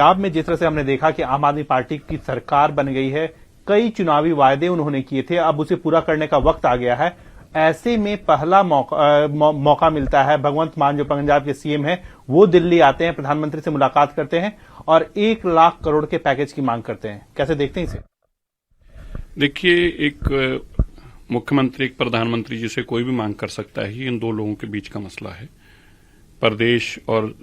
पंजाब में जिस तरह से हमने देखा कि आम आदमी पार्टी की सरकार बन गई है, कई चुनावी वायदे उन्होंने किए थे, अब उसे पूरा करने का वक्त आ गया है। ऐसे में पहला मौका मिलता है, भगवंत मान जो पंजाब के सीएम हैं, वो दिल्ली आते हैं, प्रधानमंत्री से मुलाकात करते हैं और 1 लाख करोड़ के पैकेज की मांग करते हैं। कैसे देखते हैं इसे? देखिए, एक मुख्यमंत्री, एक प्रधानमंत्री जिसे कोई भी मांग कर सकता है, इन दो लोगों के बीच का मसला है। प्रदेश और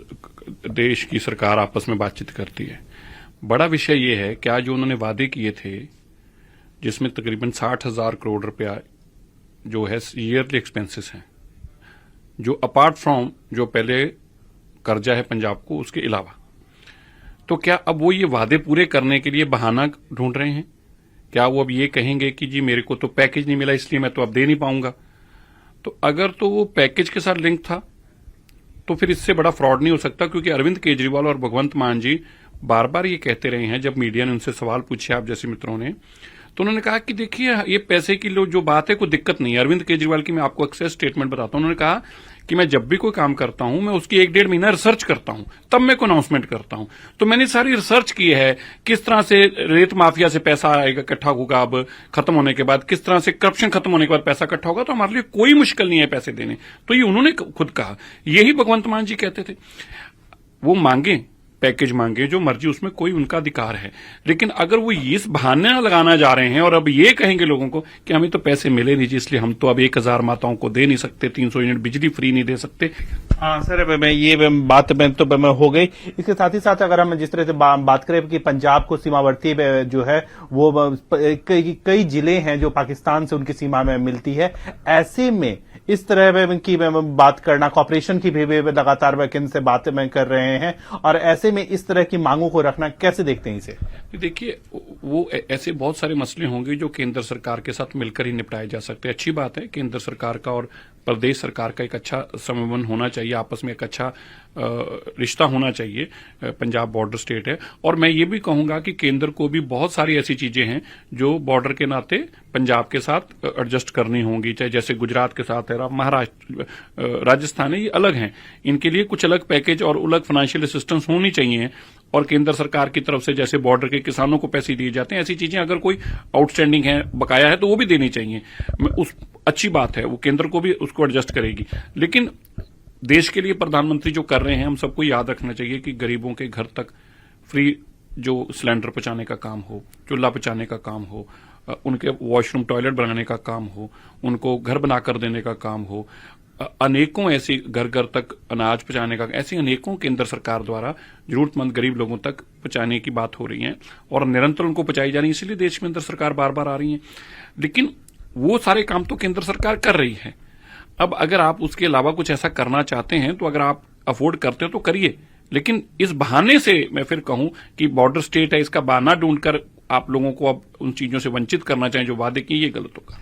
देश की सरकार आपस में बातचीत करती है। बड़ा विषय यह है कि आज जो उन्होंने वादे किए थे, जिसमें तकरीबन 60,000 करोड़ रुपया जो है ईयरली एक्सपेंसेस हैं, जो अपार्ट फ्रॉम जो पहले कर्जा है पंजाब को, उसके अलावा, तो क्या अब वो ये वादे पूरे करने के लिए बहाना ढूंढ रहे हैं? क्या वो अब ये कहेंगे कि जी मेरे को तो पैकेज नहीं मिला इसलिए मैं तो अब दे नहीं पाऊंगा? तो अगर तो वो पैकेज के साथ लिंक था तो फिर इससे बड़ा फ्रॉड नहीं हो सकता, क्योंकि अरविंद केजरीवाल और भगवंत मान जी बार बार ये कहते रहे हैं। जब मीडिया ने उनसे सवाल पूछे, आप जैसे मित्रों ने, तो उन्होंने कहा कि देखिए ये पैसे की जो बात है कोई दिक्कत नहीं है। अरविंद केजरीवाल की मैं आपको एक्सेस स्टेटमेंट बताता हूं। उन्होंने कहा कि मैं जब भी कोई काम करता हूं, मैं उसकी 1-1.5 महीना रिसर्च करता हूं, तब मैं को अनाउंसमेंट करता हूं। तो मैंने सारी रिसर्च की है, किस तरह से रेत माफिया से पैसा आएगा, इकट्ठा होगा, अब खत्म होने के बाद किस तरह से करप्शन खत्म होने के बाद पैसा इकट्ठा होगा, तो हमारे लिए कोई मुश्किल नहीं है पैसे देने। तो ये उन्होंने खुद कहा। यही भगवंत मान जी कहते थे। वो मांगे, पैकेज मांगे, जो मर्जी, उसमें कोई उनका अधिकार है। लेकिन अगर वो इस बहाने लगाना जा रहे हैं और अब ये कहेंगे लोगों को कि हमें तो पैसे मिले नहीं जी, इसलिए हम तो अब 1,000 माताओं को दे नहीं सकते, 300 यूनिट बिजली फ्री नहीं दे सकते। हाँ सर, मैं ये बात तो हो गई। इसके साथ ही साथ अगर हम जिस तरह से बात करें कि पंजाब को सीमावर्ती जो है वो कई जिले हैं जो पाकिस्तान से उनकी सीमा में मिलती है, ऐसे में इस तरह की बात करना, कॉपरेशन की भी लगातार केंद्र से बातें में कर रहे हैं, और ऐसे में इस तरह की मांगों को रखना, कैसे देखते हैं इसे? देखिए, वो ऐसे बहुत सारे मसले होंगे जो केंद्र सरकार के साथ मिलकर ही निपटाए जा सकते हैं। अच्छी बात है, केंद्र सरकार का और प्रदेश सरकार का एक अच्छा समन्वय होना चाहिए, आपस में एक अच्छा रिश्ता होना चाहिए। पंजाब बॉर्डर स्टेट है, और मैं ये भी कहूंगा कि केंद्र को भी बहुत सारी ऐसी चीजें हैं जो बॉर्डर के नाते पंजाब के साथ एडजस्ट करनी होंगी, चाहे जैसे गुजरात के साथ है, महाराष्ट्र, राजस्थान है, ये अलग हैं। इनके लिए कुछ अलग पैकेज और अलग फाइनेंशियल असिस्टेंस होनी चाहिए। और केंद्र सरकार की तरफ से जैसे बॉर्डर के किसानों को पैसे दिए जाते हैं, ऐसी चीजें अगर कोई आउटस्टैंडिंग है, बकाया है, तो वो भी देनी चाहिए। अच्छी बात है, वो केंद्र को भी उसको एडजस्ट करेगी। लेकिन देश के लिए प्रधानमंत्री जो कर रहे हैं, हम सबको याद रखना चाहिए कि गरीबों के घर तक फ्री जो सिलेंडर पहुंचाने का काम हो, चूल्हा पहुंचाने का काम हो, उनके वॉशरूम टॉयलेट बनाने का काम हो, उनको घर बनाकर देने का काम हो, अनेकों ऐसी घर घर तक अनाज पहुंचाने का, ऐसी अनेकों केंद्र सरकार द्वारा जरूरतमंद गरीब लोगों तक पहुंचाने की बात हो रही है और निरंतर उनको पहुंचाई जा रही है। इसलिए देश में अंदर सरकार बार बार आ रही है। लेकिन वो सारे काम तो केंद्र सरकार कर रही है। अब अगर आप उसके अलावा कुछ ऐसा करना चाहते हैं, तो अगर आप अफोर्ड करते हो तो करिए। लेकिन इस बहाने से मैं फिर कहूं कि बॉर्डर स्टेट है, इसका बहाना ढूंढकर आप लोगों को अब उन चीजों से वंचित करना चाहें जो वादे किए, ये गलत होगा।